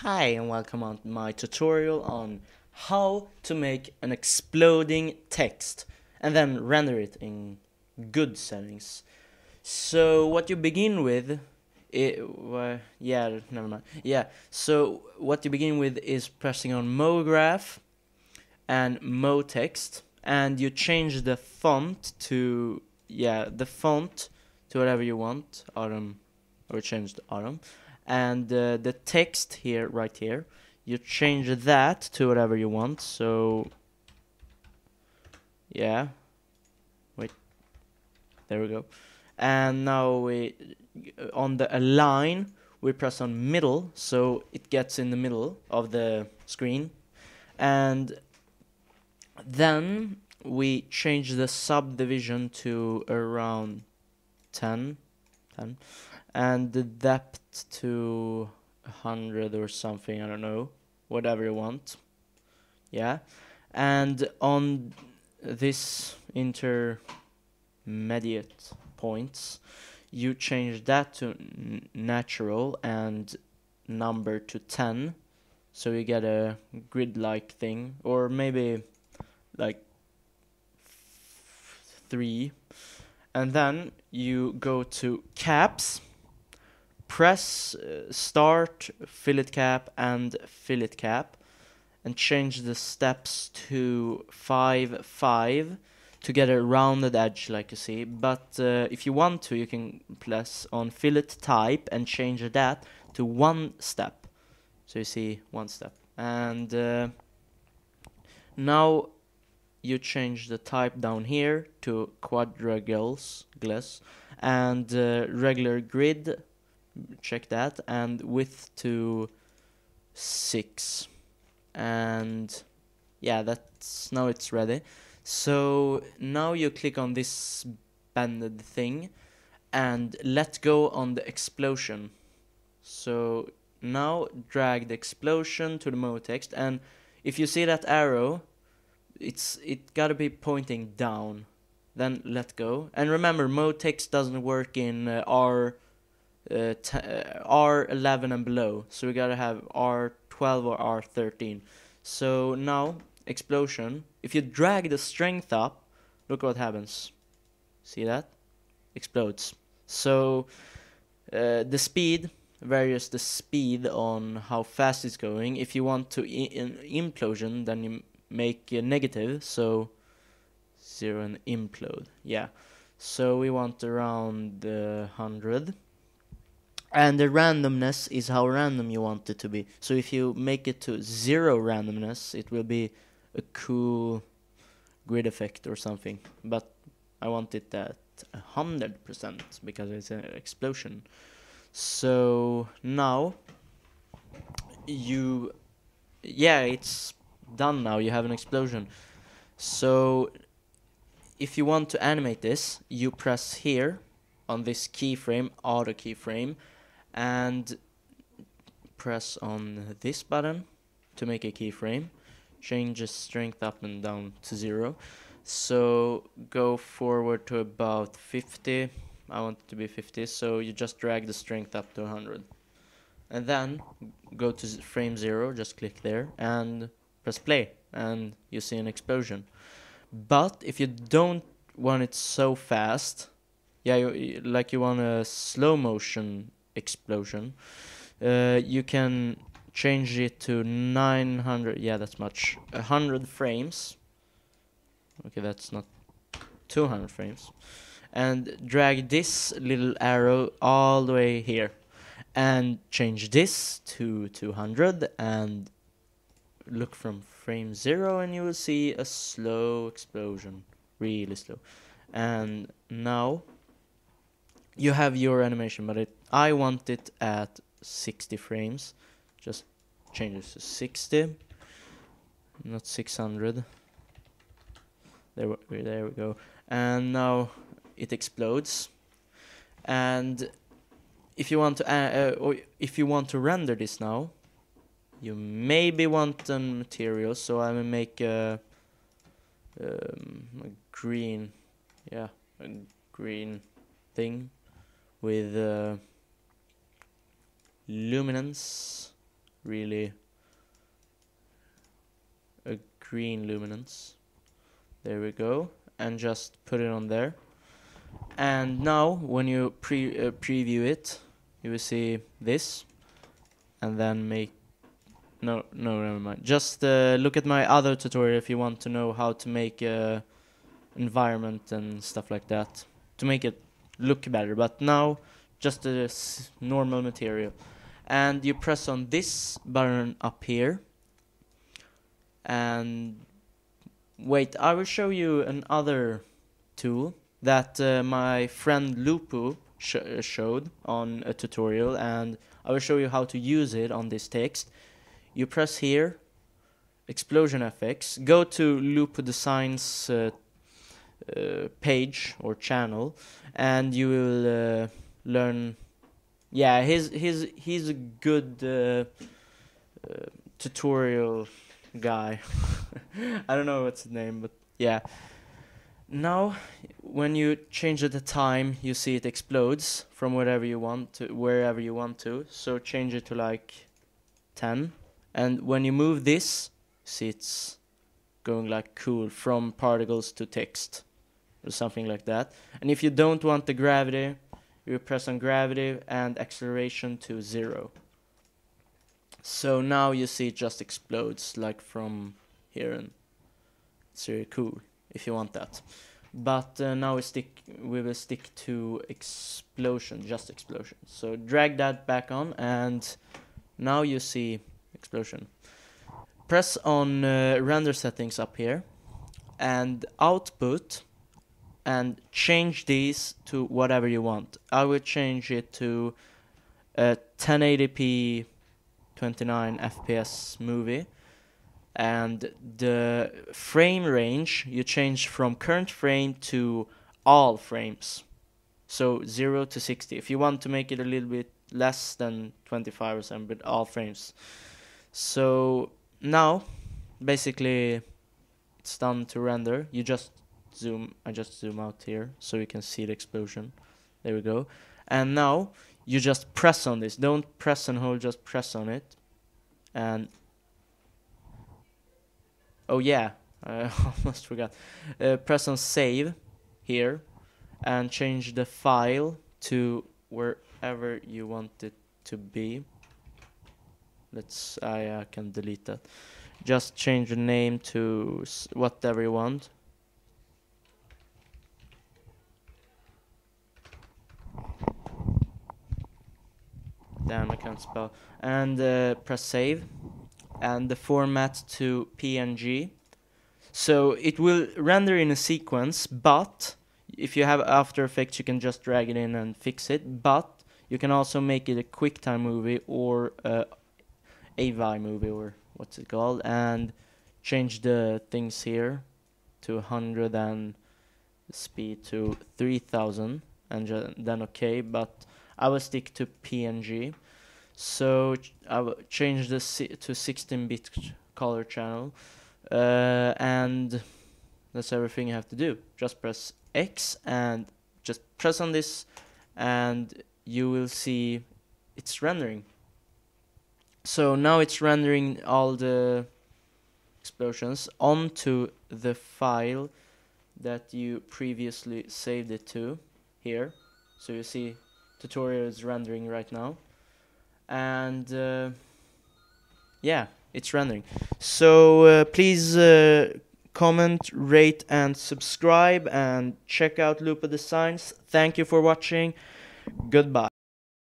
Hi and welcome on my tutorial on how to make an exploding text and then render it in good settings. So what you begin with, never mind. So what you begin with is pressing on MoGraph and MoText, and you change the font to whatever you want, Autumn, or change the Autumn. And the text here, right here, you change that to whatever you want. So yeah, wait, there we go. And now on the align, we press on middle, so it gets in the middle of the screen. And then we change the subdivision to around 10, and the depth to 100 or something, I don't know, whatever you want. Yeah, and on this intermediate points, you change that to natural and number to 10, so you get a grid-like thing, or maybe like 3. And then you go to caps, press start, fillet cap, and fillet cap, and change the steps to 5, 5 to get a rounded edge like you see. But if you want to, you can press on fillet type and change that to 1 step. So you see 1 step. And now you change the type down here to quadrangles, and regular grid, check that, and width to 6. And yeah, now it's ready. So now you click on this banded thing and let go on the explosion. So now drag the explosion to the mode text, and if you see that arrow, it gotta be pointing down. Then let go. And remember, mode text doesn't work in R11 and below, so we gotta have R12 or R13. So now explosion. If you drag the strength up, look what happens. See that? Explodes. So the speed varies the speed on how fast it's going. If you want to implosion, then you make a negative, so 0 and implode. Yeah, so we want around 100. And the randomness is how random you want it to be. So if you make it to 0 randomness, it will be a cool grid effect or something. But I want it at 100% because it's an explosion. So now it's done now. You have an explosion. So if you want to animate this, you press here on this keyframe, auto keyframe, and press on this button to make a keyframe. Change the strength up and down to 0. So go forward to about 50. I want it to be 50, so you just drag the strength up to 100. And then go to frame 0, just click there and press play, and you see an explosion. But if you don't want it so fast, you want a slow motion explosion, you can change it to 900. Yeah, that's much. 100 frames. Okay, that's not 200 frames. And drag this little arrow all the way here, and change this to 200, and look from frame 0, and you will see a slow explosion, really slow. And now you have your animation, but I want it at 60 frames. Just change it to 60, not 600. There we go. And now it explodes. And if you want to render this now, you maybe want a material, so I will make a green thing with luminance really a green luminance. There we go, and just put it on there. And now when you preview it, you will see this, and then make no, never mind. Just look at my other tutorial if you want to know how to make a environment and stuff like that to make it look better. But now just a normal material, and you press on this button up here. And wait, I will show you another tool that my friend Lupu showed on a tutorial, and I will show you how to use it on this text. You press here, explosion effects, go to Lupu Designs page or channel, and you will learn. Yeah, he's a good tutorial guy. I don't know what's his name, but yeah. Now, when you change the time, you see it explodes from wherever you want to. So change it to like 10, and when you move this, see it's going like cool from particles to text or something like that. And if you don't want the gravity, you press on gravity and acceleration to 0. So now you see it just explodes like from here, and it's really cool if you want that. But now we will stick to explosion, just explosion. So drag that back on, and now you see explosion. Press on render settings up here and output, and change these to whatever you want. I will change it to 1080p 29 FPS movie. And the frame range you change from current frame to all frames, so 0 to 60. If you want to make it a little bit less than 25 or something, but all frames. So now basically it's done to render. You just I just zoom out here so you can see the explosion. There we go. And now you just press on this. Don't press and hold, just press on it. And oh yeah, I almost forgot. Press on save here and change the file to wherever you want it to be. I can delete that. Just change the name to whatever you want. Damn, I can't spell. And press save. And the format to PNG. So it will render in a sequence, but if you have After Effects, you can just drag it in and fix it. But you can also make it a QuickTime movie or AVI movie, or what's it called, and change the things here to 100 and speed to 3000, and then OK. But I will stick to PNG. So I will change this to 16-bit color channel, and that's everything you have to do. Just press X and just press on this, and you will see it's rendering. So now it's rendering all the explosions onto the file that you previously saved it to here. So you see tutorial is rendering right now. And yeah, it's rendering. So please comment, rate and subscribe, and check out Lupa Designs. Thank you for watching. Goodbye.